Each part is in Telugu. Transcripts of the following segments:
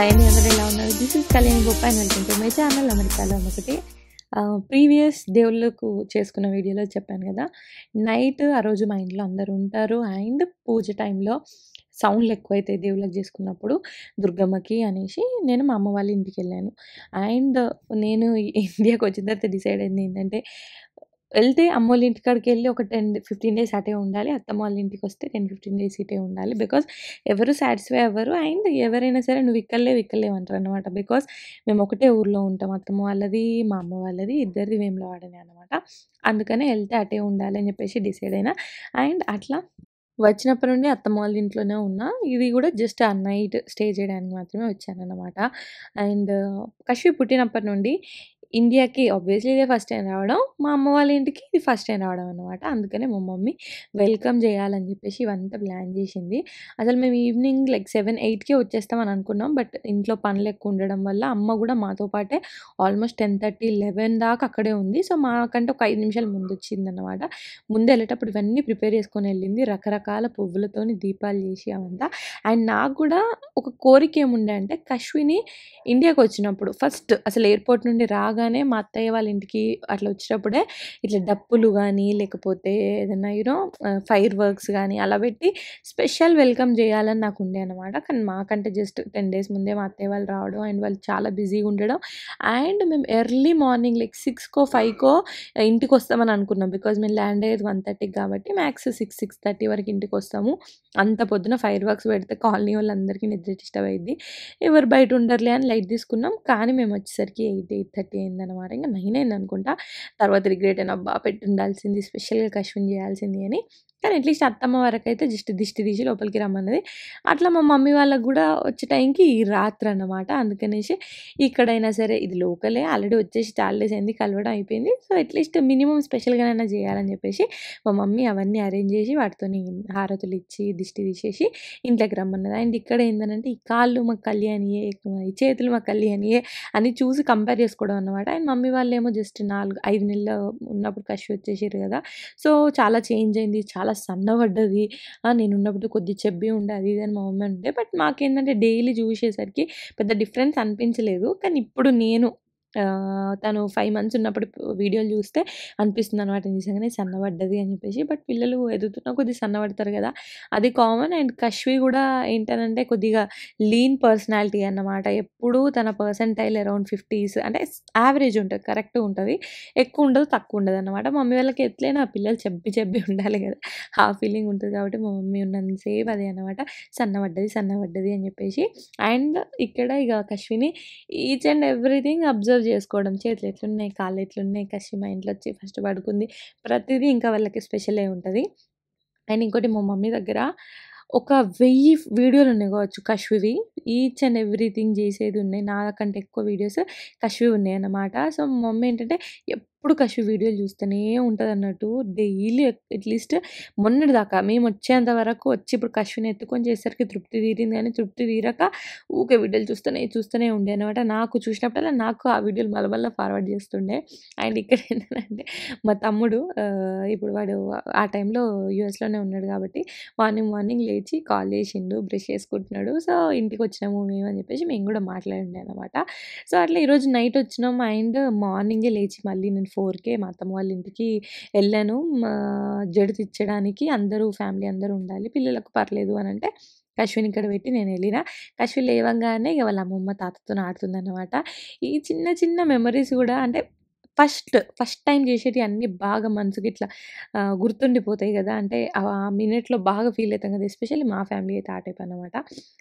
హాయ్ అండి, అందరూ ఎలా ఉన్నారు? దిస్ ఇస్ కళ్యాణి గోప and welcome to my channel అమెరికాలో ఒకటి. ప్రీవియస్ దేవుళ్ళకు చేసుకున్న వీడియోలో చెప్పాను కదా, నైట్ ఆ రోజు మా ఇంట్లో అందరూ ఉంటారు అండ్ పూజ టైంలో సౌండ్లు ఎక్కువైతాయి దేవుళ్ళకి చేసుకున్నప్పుడు దుర్గమ్మకి అనేసి నేను మా అమ్మ వాళ్ళ ఇంటికి వెళ్ళాను. అండ్ నేను ఇండియాకి వచ్చిన తర్వాత డిసైడ్ అయింది ఏంటంటే, వెళ్తే అమ్మోళ్ళ ఇంటికాడికి వెళ్ళి ఒక 10-15 డేస్ అటే ఉండాలి. అత్తమ్మ వాళ్ళ ఇంటికి వస్తే 10-15 డేస్ ఇటే ఉండాలి. బికాస్ ఎవరు సాటిస్ఫై అవ్వరు అండ్ ఎవరైనా సరే నువ్వు ఇక్కడలేవు అంటారనమాట. బికాస్ మేము ఒకటే ఊర్లో ఉంటాం. అత్తమ్మ వాళ్ళది, మా అమ్మ వాళ్ళది ఇద్దరిది వేములవాడనే అనమాట. అందుకనే వెళ్తే అటే ఉండాలి అని చెప్పేసి డిసైడ్ అయినా. అండ్ అట్లా వచ్చినప్పటి నుండి అత్తమ్మ వాళ్ళ ఇంట్లోనే ఉన్నా. ఇది కూడా జస్ట్ ఆ నైట్ స్టే చేయడానికి మాత్రమే వచ్చాననమాట. అండ్ కశ్వి పుట్టినప్పటి నుండి ఇండియాకి ఆబ్వియస్లీ ఇదే ఫస్ట్ టైం రావడం. మా అమ్మ వాళ్ళ ఇంటికి ఇది ఫస్ట్ టైం రావడం అనమాట. అందుకనే మా మమ్మీ వెల్కమ్ చేయాలని చెప్పేసి ఇవంతా ప్లాన్ చేసింది. అసలు మేము ఈవినింగ్ లైక్ 7-8కే వచ్చేస్తామని అనుకున్నాం. బట్ ఇంట్లో పనులు ఎక్కువ ఉండడం వల్ల అమ్మ కూడా మాతో పాటే ఆల్మోస్ట్ 10:30-11 దాకా అక్కడే ఉంది. సో మాకంటే ఒక 5 నిమిషాలు ముందు వచ్చిందనమాట. ముందు వెళ్ళేటప్పుడు ఇవన్నీ ప్రిపేర్ చేసుకొని వెళ్ళింది. రకరకాల పువ్వులతోని దీపాలు చేసి అవంతా. అండ్ నాకు కూడా ఒక కోరిక ఏముండే అంటే, కశ్విని ఇండియాకి వచ్చినప్పుడు ఫస్ట్ అసలు ఎయిర్పోర్ట్ నుండి రాగానే మా అత్తయ్య వాళ్ళ ఇంటికి అట్లా వచ్చేటప్పుడే ఇట్లా డప్పులు కానీ లేకపోతే ఏదైనా ఫైర్ వర్క్స్ కానీ అలా పెట్టి స్పెషల్ వెల్కమ్ చేయాలని నాకు ఉండే అనమాట. కానీ మాకంటే జస్ట్ 10 డేస్ ముందే మా అత్తయ్య వాళ్ళు రావడం అండ్ వాళ్ళు చాలా బిజీగా ఉండడం. అండ్ మేము ఎర్లీ మార్నింగ్ లైక్ 6కో 5కో ఇంటికి వస్తామని అనుకున్నాం. బికాజ్ మేము ల్యాండ్ అయ్యేది 1:30కి కాబట్టి మ్యాక్స్ 6-6:30 వరకు ఇంటికి వస్తాము. అంత పొద్దున ఫైర్ వర్క్స్ పెడితే కాలనీ వాళ్ళందరికీ నిద్ర డిస్టర్బ్ అయ్యిద్ది, ఎవరు బయట ఉండరులే అని లైట్ తీసుకున్నాం. కానీ మేము వచ్చేసరికి 8-8:30 అయిందనమాట. ఇంకా 9 అయింది అనుకుంటా. తర్వాత రిగ్రెట్ అయినా, అబ్బా పెట్టి ఉండాల్సింది, స్పెషల్గా కశ్విన్ చేయాల్సింది అని. కానీ అట్లీస్ట్ అత్తమ్మ వరకు అయితే జస్ట్ దిష్టి తీసి లోపలికి రమ్మన్నది. అట్లా మా మమ్మీ వాళ్ళకు కూడా వచ్చే టైంకి ఈ రాత్రి అన్నమాట. అందుకనేసి ఇక్కడైనా సరే ఇది లోకలే, ఆల్రెడీ వచ్చేసి చాలా డేస్ అయింది, కలవడం అయిపోయింది. సో అట్లీస్ట్ మినిమం స్పెషల్గానైనా చేయాలని చెప్పేసి మా మమ్మీ అవన్నీ అరేంజ్ చేసి వాటితోని హారతులు ఇచ్చి దిష్టి తీసేసి ఇంట్లోకి రమ్మన్నది. అండ్ ఇక్కడ ఏంటంటే, ఈ కాళ్ళు మాకు కళ్యాణియే, ఈ చేతులు మాకు కళ్యాణియే అని చూసి కంపేర్ చేసుకోవడం అనమాట. అండ్ మమ్మీ వాళ్ళు ఏమో జస్ట్ 4-5 నెలలు ఉన్నప్పుడు కశ్వి వచ్చేసారు కదా. సో చాలా చేంజ్ అయింది, చాలా సన్నబడ్డది. నేనున్నప్పుడు కొద్దిగా చెబ్బి ఉండే అది ఇది అని మా మమ్మీ ఉండే. బట్ మాకేంటంటే డైలీ చూసేసరికి పెద్ద డిఫరెన్స్ అనిపించలేదు. కానీ ఇప్పుడు నేను తను 5 మంత్స్ ఉన్నప్పుడు వీడియోలు చూస్తే అనిపిస్తుంది అనమాట, నిజంగానే సన్నబడ్డది అని చెప్పేసి. బట్ పిల్లలు ఎదుగుతున్నా కొద్దిగా సన్నబడతారు కదా, అది కామన్. అండ్ కశ్వి కూడా ఏంటనంటే కొద్దిగా లీన్ పర్సనాలిటీ అన్నమాట. ఎప్పుడూ తన పర్సెంటైల్ అరౌండ్ 50s అంటే యావరేజ్ ఉంటుంది, కరెక్ట్గా ఉంటుంది, ఎక్కువ ఉండదు తక్కువ ఉండదు అనమాట. మమ్మీ వాళ్ళకి ఎట్లయినా పిల్లలు చెబ్బి ఉండాలి కదా, ఆ ఫీలింగ్ ఉంటుంది. కాబట్టి మా మమ్మీ ఉన్నంతసేపు అదే అనమాట, సన్నబడ్డది అని చెప్పేసి. అండ్ ఇక్కడ ఇక కశ్విని ఈచ్ అండ్ ఎవ్రీథింగ్ అబ్జర్వ్ చేసుకోవడం, చేతులు ఎట్లున్నాయి, కాళ్ళు ఎట్లున్నాయి, కశ్వి మా ఇంట్లో వచ్చి ఫస్ట్ పడుకుంది, ప్రతిదీ ఇంకా వాళ్ళకి స్పెషలే ఉంటుంది. అండ్ ఇంకోటి మా మమ్మీ దగ్గర ఒక 1000 వీడియోలు ఉన్నాయి కావచ్చు కశ్వివి. ఈచ్ అండ్ ఎవ్రీథింగ్ చేసేది ఉన్నాయి. నాకంటే ఎక్కువ వీడియోస్ కశ్వి ఉన్నాయి అన్నమాట. సో మా మమ్మీ ఏంటంటే ఎప్పుడు కశ్వి వీడియోలు చూస్తూనే ఉంటుంది అన్నట్టు. డైలీ అట్లీస్ట్ మొన్నటి దాకా మేము వచ్చేంత వరకు వచ్చి ఇప్పుడు కశ్విని ఎత్తుకొని చేసేసరికి తృప్తి తీరింది, కానీ తృప్తి తీరక ఊకే వీడియోలు చూస్తూనే ఉండే అనమాట. నాకు చూసినప్పుడల్లా నాకు ఆ వీడియోలు మళ్ళీ ఫార్వర్డ్ చేస్తుండే. అండ్ ఇక్కడ ఏంటంటే మా తమ్ముడు ఇప్పుడు వాడు ఆ టైంలో యూఎస్లోనే ఉన్నాడు కాబట్టి మార్నింగ్ లేచి కాల్ చేసిండు, బ్రష్ చేసుకుంటున్నాడు. సో ఇంటికి వచ్చినాము మేము అని చెప్పేసి మేము కూడా మాట్లాడిండే అనమాట. సో అట్లా ఈరోజు నైట్ వచ్చినాం అండ్ మార్నింగే లేచి మళ్ళీ నేను 4కే మా అత్తమ్మ వాళ్ళ ఇంటికి వెళ్ళాను. జడ తెచ్చడానికి అందరూ ఫ్యామిలీ అందరూ ఉండాలి, పిల్లలకు పర్లేదు అని అంటే కశ్విని ఇక్కడ పెట్టి నేను వెళ్ళిన. కశ్వి లేవంగానే ఇక వాళ్ళ అమ్మమ్మ తాతతో ఆడుతుందన్నమాట. ఈ చిన్న చిన్న మెమరీస్ కూడా అంటే ఫస్ట్ టైం చేసేటివి అన్నీ బాగా మనసుకి ఇట్లా గుర్తుండిపోతాయి కదా. అంటే ఆ మినిట్‌లో బాగా ఫీల్ అవుతాం కదా, ఎస్పెషల్లీ మా ఫ్యామిలీ అయితే ఆ టైప్ అనమాట.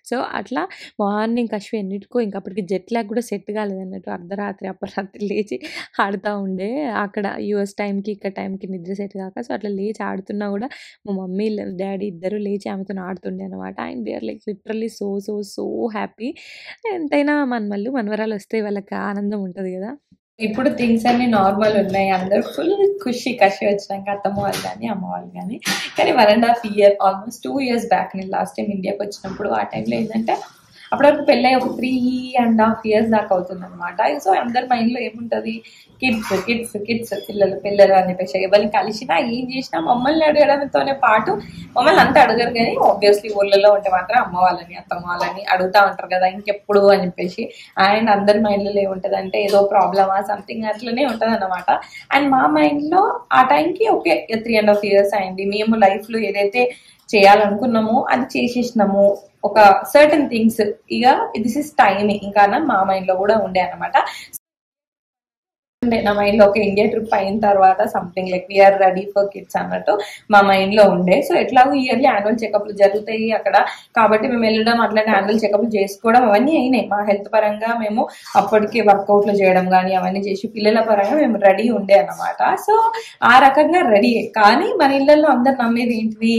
సో అట్లా మార్నింగ్ కశ్వి ఎన్నిటికో ఇంక అప్పటికి జెట్ లాగ్ కూడా సెట్ కాలేదన్నట్టు, అర్ధరాత్రి లేచి ఆడుతూ ఉండే. అక్కడ యూఎస్ టైంకి ఇక్కడ టైంకి నిద్ర సెట్ కాక. సో అట్లా లేచి ఆడుతున్నా కూడా మా మమ్మీ డ్యాడీ ఇద్దరు లేచి ఆమెతోని ఆడుతుండే అనమాట. And they are like literally so happy. ఎంతైనా మనమళ్ళు మనవరాలు వస్తే వాళ్ళకి ఆనందం ఉంటది కదా. ఇప్పుడు థింగ్స్ అన్ని నార్మల్ ఉన్నాయి, అందరూ ఫుల్ ఖుషి కశ్వి వచ్చినాక, అత్తమ్మ వాళ్ళు కానీ అమ్మ వాళ్ళు కానీ. కానీ 1.5 year ఆల్మోస్ట్ 2 years బ్యాక్ నేను లాస్ట్ టైం ఇండియాకి వచ్చినప్పుడు ఆ టైంలో ఏంటంటే అప్పటి వరకు పెళ్ళై ఒక 3.5 years దాకా అవుతుంది అనమాట. సో అందరి మైండ్ లో ఏముంటది, కిడ్స్ కిడ్స్ కిడ్స్, పిల్లలు పిల్లలు అని చెప్పేసి ఎవరిని కలిసినా ఏం చేసినా మమ్మల్ని అడగడంతోనే పాటు, మమ్మల్ని అంతా అడగరు కానీ ఆబ్వియస్లీ ఊళ్ళలో ఉంటే మాత్రం అమ్మ వాళ్ళని అత్తమ్మ వాళ్ళని అడుగుతా ఉంటారు కదా ఇంకెప్పుడు అని చెప్పేసి. అండ్ అందరి మైండ్లో ఏముంటది అంటే ఏదో ప్రాబ్లమా సంథింగ్ అట్లనే ఉంటది అన్నమాట. అండ్ మా మైండ్ లో ఆ టైంకి ఓకే 3.5 years అయింది, మేము లైఫ్ లో ఏదైతే చేయాలనుకున్నామో అది చేసేసినాము, ఒక సర్టన్ థింగ్స్ ఇక దిస్ ఇస్ టైం ఇంకా మా మైండ్ లో కూడా ఉండే అనమాట. నా మైండ్ లో ఒక ఇండియా ట్రిప్ అయిన తర్వాత something like we're ready for kids అన్నట్టు మా మైండ్ లో ఉండే. సో ఎట్లాగో ఇయర్లీ యాన్యువల్ చెకప్లు జరుగుతాయి అక్కడ కాబట్టి మేము వెళ్ళడం, అట్లాంటి యాన్యువల్ చెకప్లు చేసుకోవడం అవన్నీ అయినాయి. మా హెల్త్ పరంగా మేము అప్పటికే వర్కౌట్లు చేయడం కానీ అవన్నీ చేసి పిల్లల పరంగా మేము రెడీ ఉండే అన్నమాట. సో ఆ రకంగా రెడీ. కానీ మన ఇళ్లలో అందరు నమ్మేది ఏంటిది,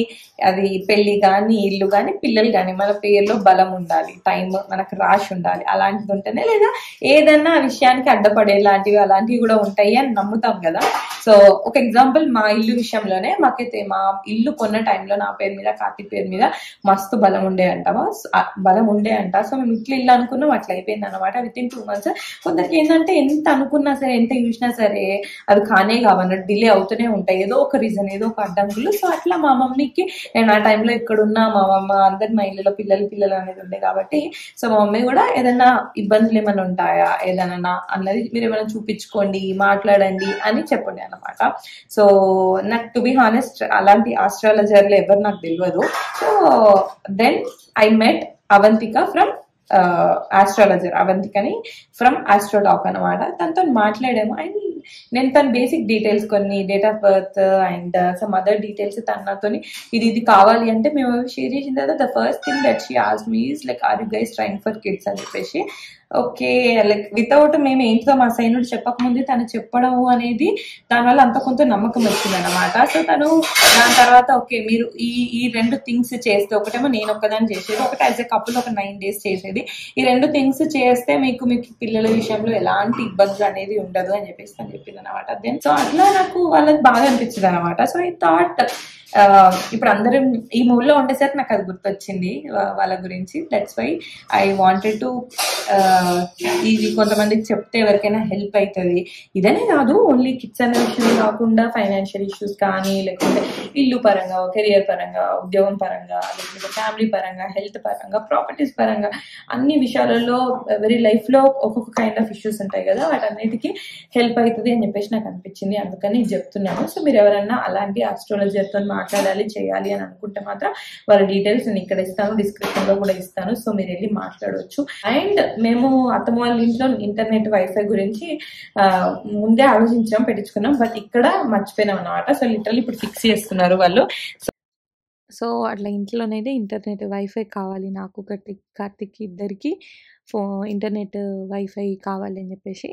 అది పెళ్లి కానీ ఇల్లు కానీ పిల్లలు కానీ మన పేరులో బలం ఉండాలి, టైం మనకు రాసి ఉండాలి, అలాంటిది ఉంటేనే, లేదా ఏదన్నా విషయానికి అడ్డపడేలాంటివి అలాంటివి కూడా ఉంటాయి అని నమ్ముతాం కదా. సో ఒక ఎగ్జాంపుల్ మా ఇల్లు విషయంలోనే, మాకైతే మా ఇల్లు కొన్న టైంలో నా పేరు మీద కార్తీక్ పేరు మీద మస్తు బలం ఉండే అంట. సో మేము ఇల్లు అనుకున్నాం, అట్లా అయిపోయింది అనమాట విత్ ఇన్ 2 months. కొందరికి ఏంటంటే ఎంత అనుకున్నా సరే, ఎంత చూసినా సరే అది కానే కావన్నట్టు డిలే అవుతూనే ఉంటాయి, ఏదో ఒక రీజన్, ఏదో ఒక అడ్డంకులు. సో అట్లా మా మమ్మీకి నేను ఆ టైంలో ఎక్కడున్నా మా మమ్మ అందరి మా ఇళ్ళలో పిల్లలు అనేది ఉండే కాబట్టి, సో మా మమ్మీ కూడా ఏదైనా ఇబ్బందులు ఏమైనా ఉంటాయా ఏదైనా అన్నది మీరు ఏమైనా చూపించుకోండి, మాట్లాడండి అని చెప్పండి అనమాట. సో నాకు టు బి హానెస్ట్ అలాంటి ఆస్ట్రాలజర్లు ఎవరు నాకు తెలియదు. So then I met Avantika from astrologer, అవంతికని ఫ్రమ్ ఆస్ట్రోడాక్ అనమాట. తనతో మాట్లాడాము అండ్ నేను తన బేసిక్ డీటెయిల్స్, కొన్ని date of birth and some other details తన నాతోని ఇది కావాలి అంటే మేము షేర్ చేసిన తర్వాత the first thing that she asked me is like are you guys trying for kids అని చెప్పేసి. ఓకే, లైక్ వితౌట్ మేము ఏంటితో మా సైనుడు చెప్పకముందే తను చెప్పడము అనేది దానివల్ల అంత కొంత నమ్మకం వచ్చింది అనమాట. సో తను దాని తర్వాత ఓకే మీరు ఈ 2 థింగ్స్ చేస్తే, ఒకటేమో నేను ఒక్కదాన్ని చేసేది, ఒకటి యాజ్ ఎ కపుల్ ఒక 9 days చేసేది, ఈ 2 things చేస్తే మీకు పిల్లల విషయంలో ఎలాంటి ఇబ్బందులు అనేది ఉండదు అని చెప్పేసి తను చెప్పింది అనమాట. దెన్ సో అట్లా నాకు వాళ్ళకి బాగా అనిపించింది అనమాట. సో ఐ థాట్ ఇప్పుడు అందరం ఈ మూవీలో ఉండేసరికి నాకు అది గుర్తొచ్చింది వాళ్ళ గురించి. That's why I wanted to ఇది కొంతమందికి చెప్తే ఎవరికైనా హెల్ప్ అవుతుంది. ఇదనే కాదు, ఓన్లీ కిడ్స్ అనే విషయం కాకుండా ఫైనాన్షియల్ ఇష్యూస్ కానీ, లేకపోతే ఇల్లు పరంగా, కెరియర్ పరంగా, ఉద్యోగం పరంగా, లేకపోతే ఫ్యామిలీ పరంగా, హెల్త్ పరంగా, ప్రాపర్టీస్ పరంగా, అన్ని విషయాలలో ఎవరి లైఫ్ లో ఒక్కొక్క కైండ్ ఆఫ్ ఇష్యూస్ ఉంటాయి కదా, వాటన్నిటికీ హెల్ప్ అవుతుంది అని చెప్పేసి నాకు అనిపించింది, అందుకని చెప్తున్నాను. సో మీరు ఎవరన్నా అలాంటి ఆస్ట్రాలజర్తో మాట్లాడాలి చేయాలి అని అనుకుంటే మాత్రం వాళ్ళ డీటెయిల్స్ నేను ఇక్కడ ఇస్తాను, డిస్క్రిప్షన్ లో కూడా ఇస్తాను. సో మీరు వెళ్ళి మాట్లాడవచ్చు. అండ్ మేము అత్తమ్మ వాళ్ళ ఇంట్లో ఇంటర్నెట్ వైఫై గురించి ముందే ఆలోచించాం, పెట్టించుకున్నాం, బట్ ఇక్కడ మర్చిపోయినాం అనమాట. సో లిటరల్లీ ఇప్పుడు ఫిక్స్ చేస్తున్నారు వాళ్ళు. సో అట్లా ఇంట్లోనైతే ఇంటర్నెట్ వైఫై కావాలి నాకు, కార్తిక్కి ఇద్దరికి ఇంటర్నెట్ వైఫై కావాలి అని చెప్పేసి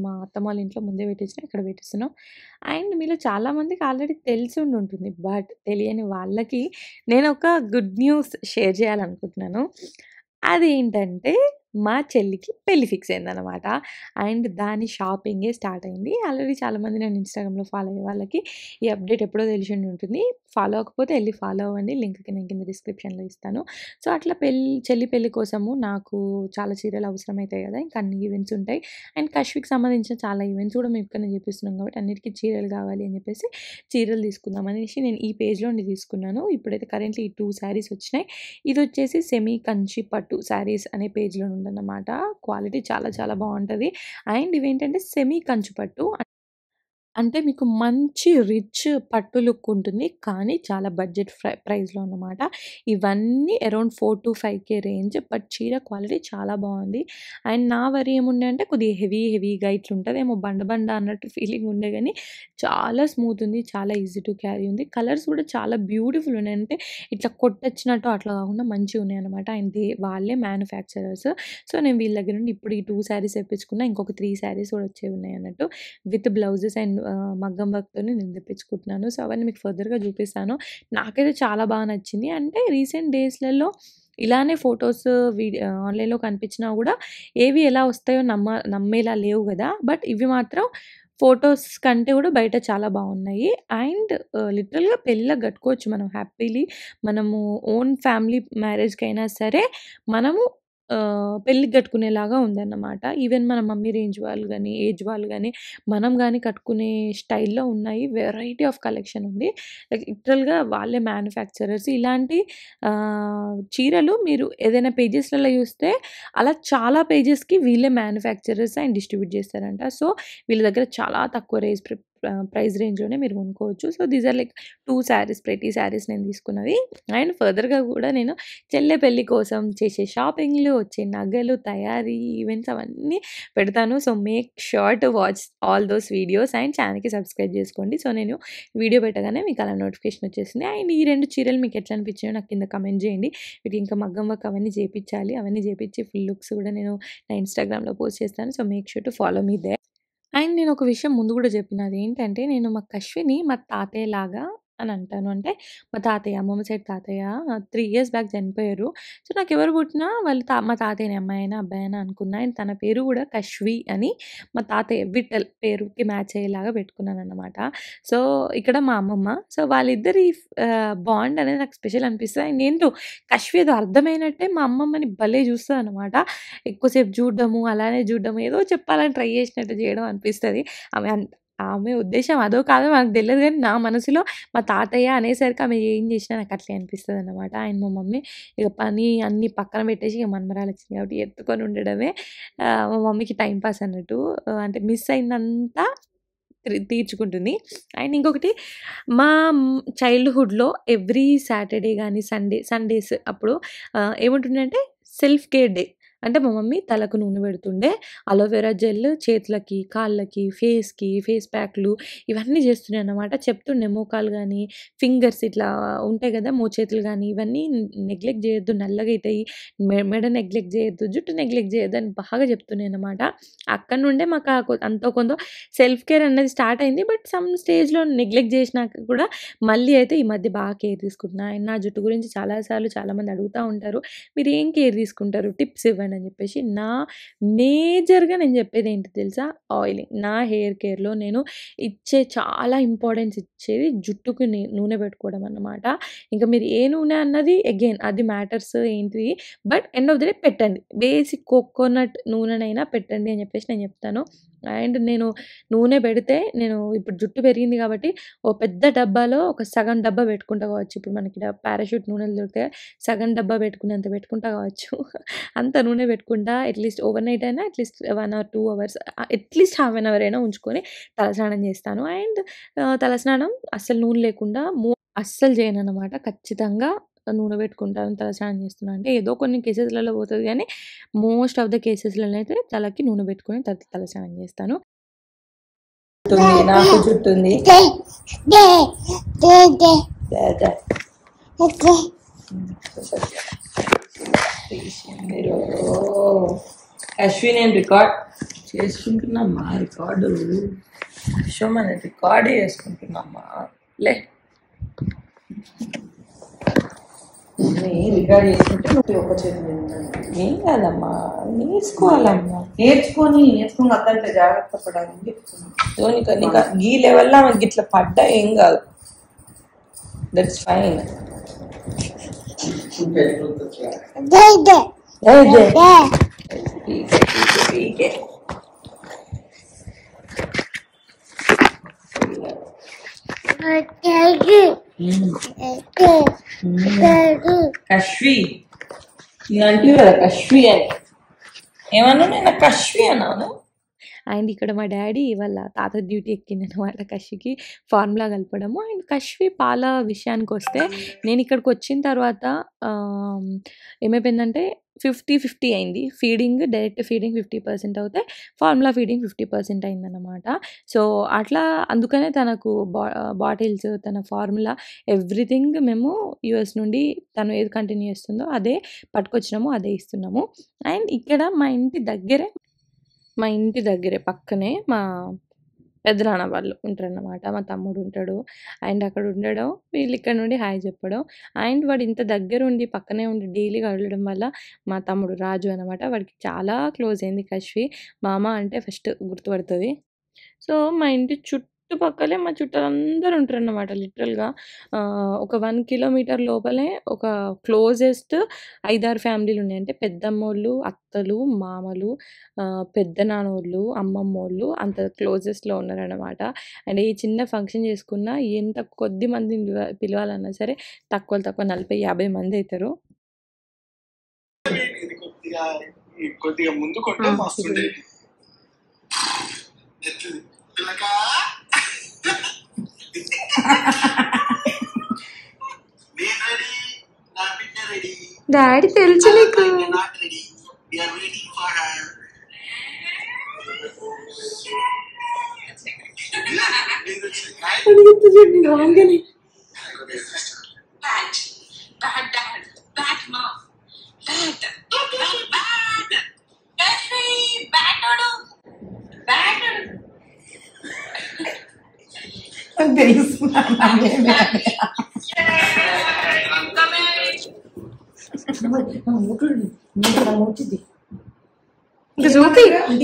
మా అత్తమ్మ వాళ్ళ ఇంట్లో ముందే పెట్టించిన, ఇక్కడ పెట్టిస్తున్నాం. అండ్ మీలో చాలామందికి ఆల్రెడీ తెలిసి ఉంటుంది, బట్ తెలియని వాళ్ళకి నేను ఒక గుడ్ న్యూస్ షేర్ చేయాలనుకుంటున్నాను. అదేంటంటే మా చెల్లికి పెళ్లి ఫిక్స్ అయిందనమాట. అండ్ దాని షాపింగే స్టార్ట్ అయింది. ఆల్రెడీ చాలామంది నేను ఇన్స్టాగ్రామ్లో ఫాలో అయ్యే వాళ్ళకి ఈ అప్డేట్ ఎప్పుడో తెలిసి ఉంటుంది. ఫాలో అవ్వకపోతే వెళ్ళి ఫాలో అవ్వండి, లింక్ నేను కింద డిస్క్రిప్షన్లో ఇస్తాను. సో అట్లా చెల్లి పెళ్లి కోసము నాకు చాలా చీరలు అవసరం అవుతాయి కదా, ఇంకా అన్ని ఈవెంట్స్ ఉంటాయి. అండ్ కశ్వికి సంబంధించిన చాలా ఈవెంట్స్ కూడా మేము ఇక్కడ చూపిస్తున్నాం కాబట్టి అన్నిటికీ చీరలు కావాలి అని చెప్పేసి చీరలు తీసుకుందాం అనేసి నేను ఈ పేజ్లో తీసుకున్నాను. ఇప్పుడైతే కరెంట్లీ ఈ 2 sarees వచ్చినాయి. ఇది వచ్చేసి సెమీ కంచి పట్టు శారీస్ అనే పేజ్లో ఉందన్నమాట. క్వాలిటీ చాలా చాలా బాగుంటుంది. అండ్ ఇవేంటంటే సెమీ కంచి పట్టు అంటే మీకు మంచి రిచ్ పట్టు లుక్ ఉంటుంది, కానీ చాలా బడ్జెట్ ప్రైస్లో అన్నమాట. ఇవన్నీ అరౌండ్ 4-5K రేంజ్, బట్ చీర క్వాలిటీ చాలా బాగుంది. అండ్ నా వరి ఏముండే అంటే కొద్దిగా హెవీగా ఇట్లా ఉంటుంది ఏమో బండ అన్నట్టు ఫీలింగ్ ఉండే, కానీ చాలా స్మూత్ ఉంది, చాలా ఈజీ టు క్యారీ ఉంది. కలర్స్ కూడా చాలా బ్యూటిఫుల్ ఉన్నాయి, అంటే ఇట్లా కొట్టొచ్చినట్టు అట్లా కాకుండా మంచిగా ఉన్నాయి అనమాట. అండ్ వాళ్ళే మ్యానుఫ్యాక్చరర్స్. సో నేను వీళ్ళ దగ్గర నుండి ఇప్పుడు ఈ 2 sarees తెప్పించుకున్నా, ఇంకొక 3 sarees కూడా వచ్చేవి ఉన్నాయి అన్నట్టు, విత్ బ్లౌజెస్ అండ్ మగ్గం వర్క్‌తో నేను తెప్పించుకుంటున్నాను. సో అవన్నీ మీకు ఫర్దర్‌గా చూపిస్తాను. నాకైతే చాలా బాగా నచ్చింది. అంటే రీసెంట్ డేస్‌లలో ఇలానే ఫొటోస్ ఆన్‌లైన్‌లో కనిపించినా కూడా ఏవి ఎలా వస్తాయో నమ్మేలా లేవు కదా, బట్ ఇవి మాత్రం ఫొటోస్ కంటే కూడా బయట చాలా బాగున్నాయి. అండ్ లిటరల్‌గా పెళ్ళికి కట్టుకోవచ్చు మనం హ్యాపీలీ. మనము ఓన్ ఫ్యామిలీ మ్యారేజ్‌కైనా సరే మనము పెళ్ళికి కట్టుకునేలాగా ఉందన్నమాట. ఈవెన్ మన మమ్మీ రేంజ్ వాళ్ళు గానీ, ఏజ్ వాళ్ళు గానీ, మనం గానీ కట్టుకునే స్టైల్‌లో ఉన్నాయి. వెరైటీ ఆఫ్ కలెక్షన్ ఉంది. లైక్ లిటరల్‌గా వాళ్ళే మ్యానుఫ్యాక్చరర్స్. ఇలాంటి చీరలు మీరు ఏదైనా పేజెస్‌లలో చూస్తే అలా చాలా పేజెస్‌కి వీళ్ళే మ్యానుఫ్యాక్చరర్స్ అండ్ డిస్ట్రిబ్యూట్ చేస్తారంట. సో, వీళ్ళ దగ్గర చాలా తక్కువ ప్రైస్ రేంజ్‌లోనే మీరు కొనుక్కోవచ్చు. So, these are like 2 saris, pretty saris నేను తీసుకున్నవి. అండ్ ఫర్దర్‌గా కూడా నేను చెల్లె పెళ్లి కోసం చేసే షాపింగ్‌లు, వచ్చే నగలు, తయారీ ఈవెంట్స్ అవన్నీ పెడతాను. So, make sure to watch all those videos and ఛానెల్‌కి సబ్స్క్రైబ్ చేసుకోండి. సో, నేను వీడియో పెట్టగానే మీకు అలా నోటిఫికేషన్ వచ్చేసింది. అండ్ ఈ 2 చీరలు మీకు ఎట్లా అనిపించాయో నాకు కింద కామెంట్ చేయండి. వీటికి ఇంకా మగ్గం వర్క్ అవన్నీ చేపిచ్చాలి. అవన్నీ చేపిచ్చి ఫుల్ లుక్స్ కూడా నేను నా ఇన్‌స్టాగ్రామ్‌లో పోస్ట్ చేస్తాను. So, make sure to follow me there. And నేనొక విషయం ముందు గూడా జెప్పిన. అదేంటంటే, నేను మా కశ్విని మా తాతయ్యలాగా అని అంటాను. అంటే, మా తాతయ్య, అమ్మమ్మ సైడ్ తాతయ్య 3 ఇయర్స్ బ్యాక్ చనిపోయారు. సో, నాకెవరు పుట్టినా వాళ్ళు మా తాతయ్యనే అమ్మాయైనా, అబ్బాయైనా అనుకున్నా. అండ్ తన పేరు గూడా కశ్వి అని మా తాతయ్య విఠల్ పేరుకి మ్యాచ్ అయ్యేలాగా పెట్టుకున్నాననమాట. సో, ఇక్కడ మా అమ్మమ్మ. సో, వాళ్ళిద్దరి బాండ్ అనేది నాకు స్పెషల్ అనిపిస్తది. అండ్ ఏంటో కశ్వి ఏదో అర్థమైనట్టే మా అమ్మమ్మని భలే జూస్తదనమాట. ఎక్కువసేపు చూడడము, అలానే చూడడము, ఏదో చెప్పాలని ట్రై చేసినట్టు చేయడం అనిపిస్తది. ఆమె ఆమె ఉద్దేశ్యం అదో కాదో మనకు తెలీదు గానీ, నా మనసులో మా తాతయ్య అనేసరికి ఆమె ఏం చేసినా నాకు అట్లే అనిపిస్తదనమాట. అండ్ మా మమ్మీ ఇగ పని అన్నీ పక్కన పెట్టేసి ఇగ మనమరాలొచ్చింది కాబట్టి ఎత్తుకొని ఉండడమే మా మమ్మీకి టైమ్ పాస్ అన్నట్టు. అంటే మిస్ అయిందంతా తీర్చుకుంటుంది. అండ్ ఇంకొకటి మా చైల్డ్‌హుడ్‌లో ఎవ్రీ సాటర్‌డే గానీ, సండేస్ అప్పుడు ఏముంటుండంటే సెల్ఫ్ కేర్ డే. అంటే మా మమ్మీ తలకు నూనె పెడుతుండే. అలోవెరా జెల్ చేతులకి, కాళ్ళకి, ఫేస్ ప్యాక్‌లు ఇవన్నీ చేస్తుండే అన్నమాట. చెప్తుండే మోకాలు గానీ, ఫింగర్స్ ఇట్లా ఉంటాయి గదా! మోచేతులు గానీ, ఇవన్నీ నెగ్లెక్ట్ చేయొద్దు నల్లగైతాయి. మెడ నెగ్లెక్ట్ చేయొద్దు, జుట్టు నెగ్లెక్ట్ చేయొద్దు అని బాగా చెప్తుండే అన్నమాట. అక్కడి నుండే మాకు అంతో కొంతో సెల్ఫ్ కేర్ అనేది స్టార్ట్ అయింది. బట్ సమ్ స్టేజ్‌లో నెగ్లెక్ట్ చేసినాక కూడా మళ్ళీ అయితే ఈ మధ్య బాగా కేర్ తీసుకుంటున్నా. అండ్ నా జుట్టు గురించి చాలా సార్లు చాలామంది అడుగుతా ఉంటారు. మీరేం కేర్ తీసుకుంటారు? టిప్స్ ఇవ్వండి అని చెప్పేసి. మేజర్‌గా నేను చెప్పేదేంటి తెలుసా? ఆయిలింగ్. నా హెయిర్ కేర్‌లో నేను ఇచ్చే చాలా ఇంపార్టెన్స్ ఇచ్చేది జుట్టుకి నూనె పెట్టుకోవడం అన్నమాట. ఇంకా మీరు ఏ నూనె అన్నది అగైన్ అది మ్యాటర్స్ ఏంటిది. But end of the day పెట్టండి. బేసిక్ కోకోనట్ నూనెనైనా పెట్టండి అని చెప్పేసి నేను చెప్తాను. అండ్ నేను నూనె పెడితే నేను ఇప్పుడు జుట్టు పెరిగింది కాబట్టి ఓ పెద్ద డబ్బాలో ఒక సగం డబ్బా పెట్టుకుంటా కావచ్చు. ఇప్పుడు మనకి పారాషూట్ నూనెలు దొరికితే సగం డబ్బా పెట్టుకునేంత పెట్టుకుంటా కావచ్చు. అంత నూనె పెట్టుకుంటా అట్‌లీస్ట్ ఓవర్ నైట్ అయినా at least 1 or 2 hours at least half an hour అయినా ఉంచుకొని తలస్నానం చేస్తాను. అండ్ తలస్నానం అస్సలు నూనె లేకుండా అస్సలు చేయననమాట. ఖచ్చితంగా నూనె పెట్టుకుంటాను తలస్నానం చేస్తున్నా అంటే. ఏదో కొన్ని కేసెస్‌లలో పోతది గానీ, మోస్ట్ ఆఫ్ ద కేసెస్‌లలో అయితే తలకి నూనె పెట్టుకొని తలస్నానం చేస్తాను. నాకు జుట్టుంది. మీరు అశ్విన్ నేను రికార్డ్ చేసుకుంటున్నామ్మా. రికార్డు మనం రికార్డ్ చేసుకుంటున్నామ్మా. లే రికార్డ్ చేసుకుంటే నువ్వు ఒక చేతి ఏం కాదమ్మా, నేర్చుకోవాలమ్మా. నేర్చుకొని అర్థంటే జాగ్రత్త పడాలని చెప్తున్నా. ఈ లెవెల్లో మనకి ఇట్లా పడ్డా ఏం కాదు. That's fine. కశ్వి అంటే కదా కశ్వి అని ఏమన్నా నేను కశ్వి అన్నాను. అండ్ ఇక్కడ మా డాడీ వాళ్ళ తాత డ్యూటీ ఎక్కిందనమాట కశ్వికి ఫార్ములా కలపడము. అండ్ కశ్వి పాల విషయానికి వస్తే నేను ఇక్కడికి వచ్చిన తర్వాత ఏమైపోయిందంటే 50-50 అయింది. డైరెక్ట్ ఫీడింగ్ 50% అవుతే ఫార్ములా ఫీడింగ్ 50% అయిందనమాట. సో, అట్లా అందుకనే తనకు బాటిల్స్, తన ఫార్ములా ఎవ్రీథింగ్ మేము యూఎస్ నుండి తను ఏది కంటిన్యూ చేస్తుందో అదే పట్టుకొచ్చినాము, అదే ఇస్తున్నాము. అండ్ ఇక్కడ మా ఇంటి దగ్గరే పక్కనే మా పెదనాన్న వాళ్ళు ఉంటారన్నమాట. మా తమ్ముడు ఉంటాడు. అండ్ అక్కడ ఉండడం, వీళ్ళు ఇక్కడ నుండి హాయ్ చెప్పడం. అండ్ వాడు ఇంత దగ్గరుండి పక్కనే ఉండి డైలీ కదలడం వల్ల మా తమ్ముడు రాజు అనమాట. వాడికి చాలా క్లోజ్ అయింది కశ్వి. మామ అంటే ఫస్ట్ గుర్తుపడుతది. సో, మా ఇంటి చుట్టూ చుట్టుపక్కలే మా చుట్టాలందరూ ఉంటారన్నమాట లిటరల్‌గా. ఒక 1 కిలోమీటర్ లోపలే ఒక క్లోజెస్ట్ 5, 6 ఫ్యామిలీలున్నాయి. అంటే పెద్దమ్మోళ్ళు, అత్తలు, మామలు, పెద్దనాన్నోళ్ళు, అమ్మమ్మోళ్ళు అంత క్లోజెస్ట్‌లో ఉన్నారన్నమాట. అండ్ ఏ చిన్న ఫంక్షన్ చేసుకున్నా ఎంత కొద్ది మందిని పిలవాలన్నా సరే తక్కువలో తక్కువ 40, 50 మంది అయితారు. కొద్దిగా ముందు కొంటే మస్తుండే డాడీ తెలుసు నీకు.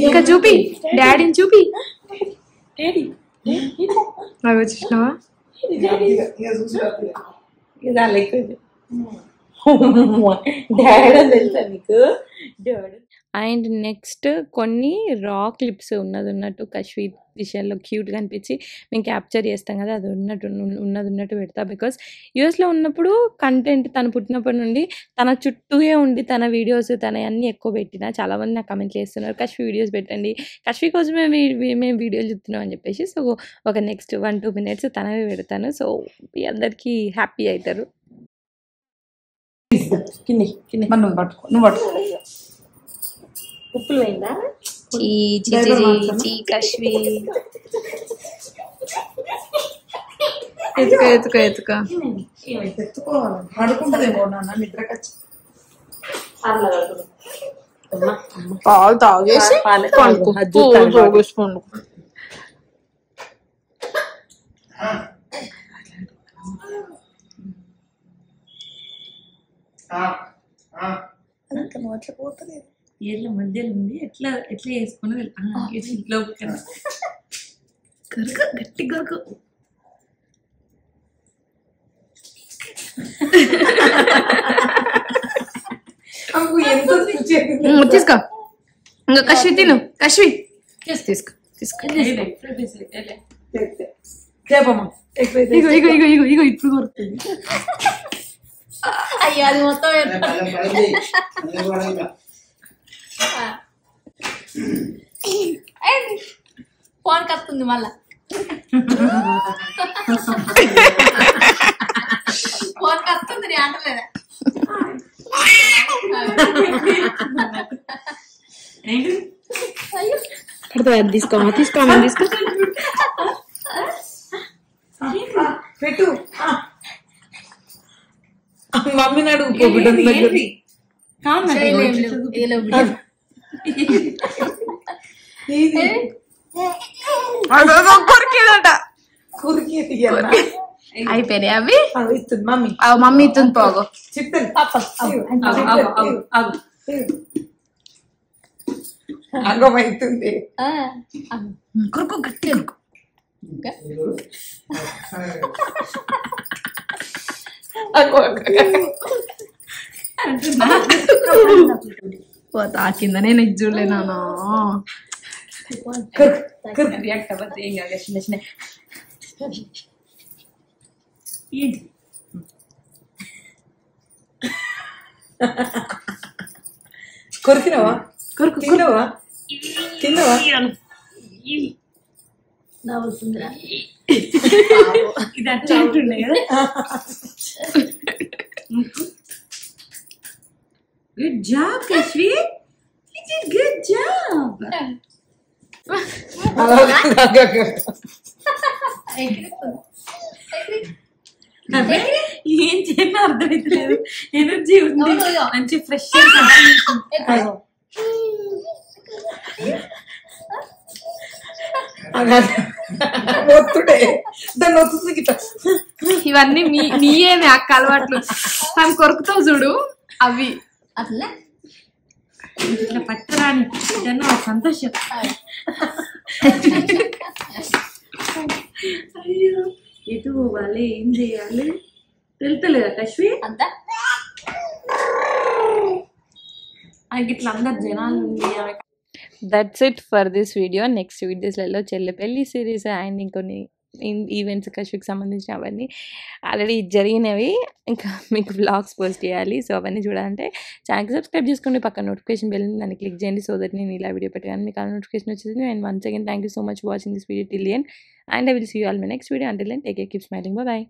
ఇంకా చూపి డాడీని చూపి. చూసినావా అండ్ నెక్స్ట్ కొన్ని రా క్లిప్స్ ఉన్నట్టు కశ్వి విషయాల్లో క్యూట్గా అనిపించి మేము క్యాప్చర్ చేస్తాం కదా, అది ఉన్నట్టు పెడతా. బికాస్ యూఎస్లో ఉన్నప్పుడు కంటెంట్ తను పుట్టినప్పటి నుండి తన చుట్టూనే ఉండి తన వీడియోస్ తన అన్నీ ఎక్కువ పెట్టిన చాలామంది నాకు కమెంట్ చేస్తున్నారు కశ్వి వీడియోస్ పెట్టండి, కశ్వి కోసమే మేము వీడియోలు చూస్తున్నాం అని చెప్పేసి. సో ఒక నెక్స్ట్ 1-2 minutes తనవే పెడతాను. సో మీ అందరికీ హ్యాపీ అవుతారు. నువ్వు పట్టుకో ఉప్పులు పోయిందా కశ్వి. ఎత్తుకో పడుకుంటదేమో నాన్న నిద్రకొచ్చి పాలు తాగేసి పండుకో. నోట్ల పోతలేదు ఏళ్ళ మధ్యలో ఉంది. ఎట్లా వేసుకున్నది ఇట్లా గరుకు గట్టి గరుకు. తీసుకో ఇంకా కశ్వి తిను. కశ్వి తీసుకో ఇగో ఇప్పుడు కొడుతుంది. అయ్యో అది మొత్తం ఫోన్ కత్తుంది మళ్ళా. ఫోన్ కత్తుంది నీ అంటలేదా? తీసుకో పెట్టు. మమ్మీ నడు అయిపోయినాయి అవి. మమ్మీ ఇస్తుంది పోగు అగమైతుంది. కొరకు గట్టి తాకింద నేను ఇది చూడలేనా. కొరికినవా తిన్నవా ఇది అట్లా ఉంటుండే కదా. Good job Kashvi, good job. ఏం చేయాలో అర్థమైతలేదు. ఎనర్జీ ఉంది మంచి ఫ్రెష్. ఇవన్నీ నీయేమి అక్క అలవాట్లు. తను కొరుకుతావు చూడు అవి అట్లా ఇట్లా పట్టరాని సంతోషం. చేయాలి ఏం చేయాలి తెలుతలేదా కశ్వి అంతా ఆయనకి ఇట్లా అందరు జనాలు ఉంది that's it for this video. Next వీడియోస్లలో చెల్లె పెళ్లి సిరీస్ అండ్ ఇంకొన్ని ఈవెంట్స్ కశ్వికి సంబంధించిన అవన్నీ ఆల్రెడీ జరిగినవి ఇంకా మీకు వ్లాగ్స్ పోస్ట్ చేయాలి. సో అవన్నీ చూడాలంటే ఛానల్కి సబ్స్క్రైబ్ చేసుకోండి, పక్కన నోటిఫికేషన్ బెల్ దాన్ని క్లిక్ చేయండి. సో దట్ నేను ఇలా వీడియో పెట్టగానే మీకు ఆ నోటిఫికేషన్ వచ్చేసింది. And once again thank you so much watching this video till the end and I will see you all my next video. Until then take care, keep smiling, bye by.